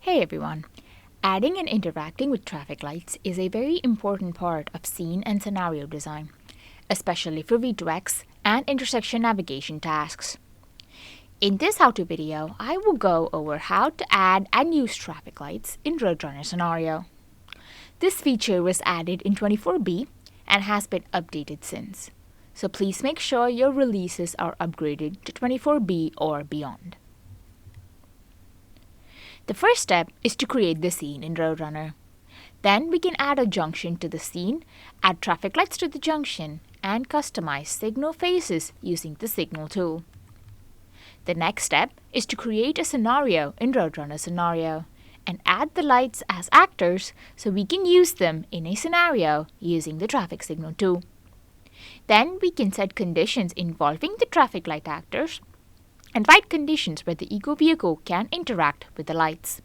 Hey everyone! Adding and interacting with traffic lights is a very important part of scene and scenario design, especially for V2X and intersection navigation tasks. In this how-to video, I will go over how to add and use traffic lights in RoadRunner Scenario. This feature was added in 24B and has been updated since, so please make sure your releases are upgraded to 24B or beyond. The first step is to create the scene in RoadRunner. Then we can add a junction to the scene, add traffic lights to the junction, and customize signal faces using the Signal tool. The next step is to create a scenario in RoadRunner Scenario and add the lights as actors so we can use them in a scenario using the Traffic Signal tool. Then we can set conditions involving the traffic light actors and write conditions where the ego vehicle can interact with the lights.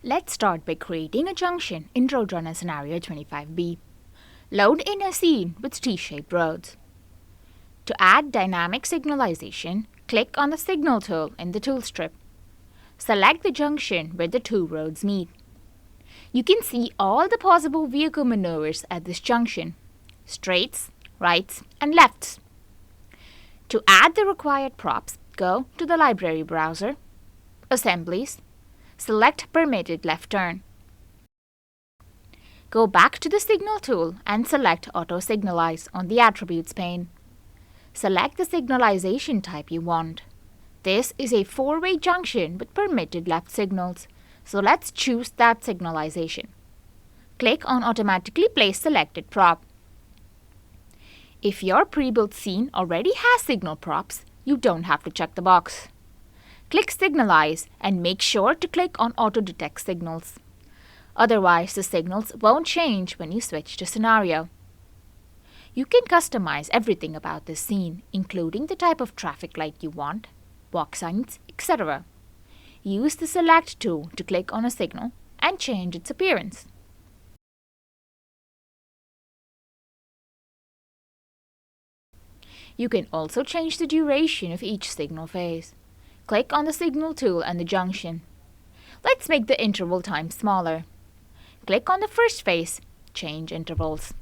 Let's start by creating a junction in RoadRunner Scenario 25B. Load in a scene with T-shaped roads. To add dynamic signalization, click on the Signal tool in the tool strip. Select the junction where the two roads meet. You can see all the possible vehicle maneuvers at this junction: straights, rights, and lefts. To add the required props, go to the library browser, Assemblies, select Permitted Left Turn. Go back to the Signal tool and select Auto Signalize on the Attributes pane. Select the signalization type you want. This is a four-way junction with permitted left signals, so let's choose that signalization. Click on Automatically Place Selected Prop. If your pre-built scene already has signal props, you don't have to check the box. Click Signalize and make sure to click on Auto Detect Signals. Otherwise, the signals won't change when you switch to Scenario. You can customize everything about this scene, including the type of traffic light you want, walk signs, etc. Use the Select tool to click on a signal and change its appearance. You can also change the duration of each signal phase. Click on the Signal tool and the junction. Let's make the interval time smaller. Click on the first phase, change intervals.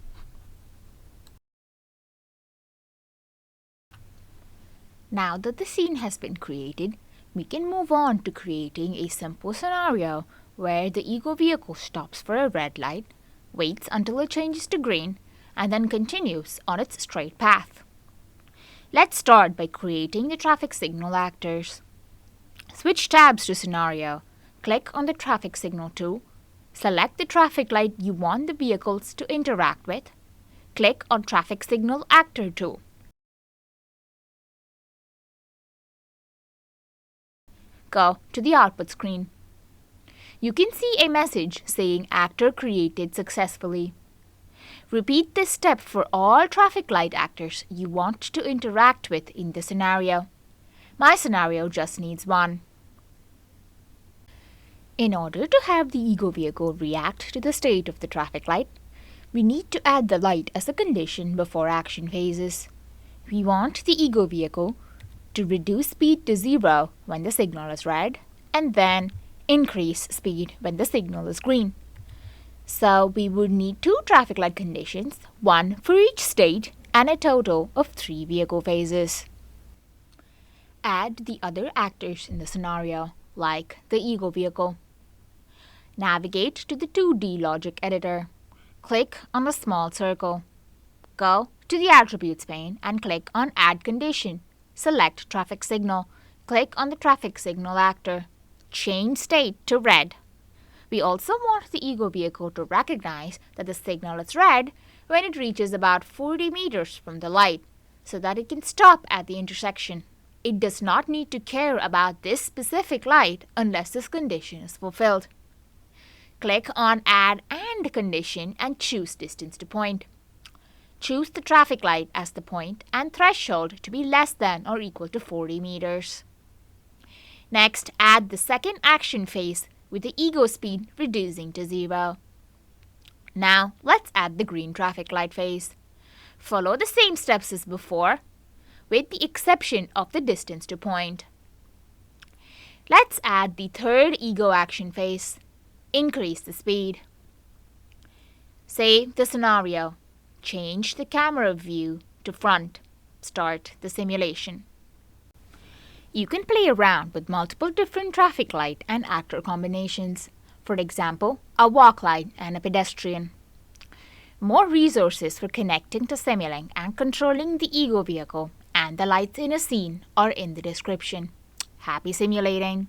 Now that the scene has been created, we can move on to creating a simple scenario where the ego vehicle stops for a red light, waits until it changes to green, and then continues on its straight path. Let's start by creating the traffic signal actors. Switch tabs to Scenario. Click on the Traffic Signal tool. Select the traffic light you want the vehicles to interact with. Click on Traffic Signal Actor tool. Go to the output screen. You can see a message saying Actor created successfully. Repeat this step for all traffic light actors you want to interact with in the scenario. My scenario just needs one. In order to have the ego vehicle react to the state of the traffic light, we need to add the light as a condition before action phases. We want the ego vehicle to reduce speed to 0 when the signal is red, and then increase speed when the signal is green. So we would need 2 traffic light conditions, one for each state, and a total of 3 vehicle phases. Add the other actors in the scenario, like the ego vehicle. Navigate to the 2D logic editor. Click on the small circle. Go to the Attributes pane and click on Add Condition. Select Traffic Signal. Click on the Traffic Signal actor. Change state to red. We also want the ego vehicle to recognize that the signal is red when it reaches about 40 meters from the light, so that it can stop at the intersection. It does not need to care about this specific light unless this condition is fulfilled. Click on Add and Condition and choose Distance to Point. Choose the traffic light as the point and threshold to be less than or equal to 40 meters. Next, add the second action phase with the ego speed reducing to 0. Now, let's add the green traffic light phase. Follow the same steps as before, with the exception of the distance to point. Let's add the third ego action phase. Increase the speed. Save the scenario. Change the camera view to front. Start the simulation. You can play around with multiple different traffic light and actor combinations. For example, a walk light and a pedestrian. More resources for connecting to Simulink and controlling the ego vehicle and the lights in a scene are in the description. Happy simulating!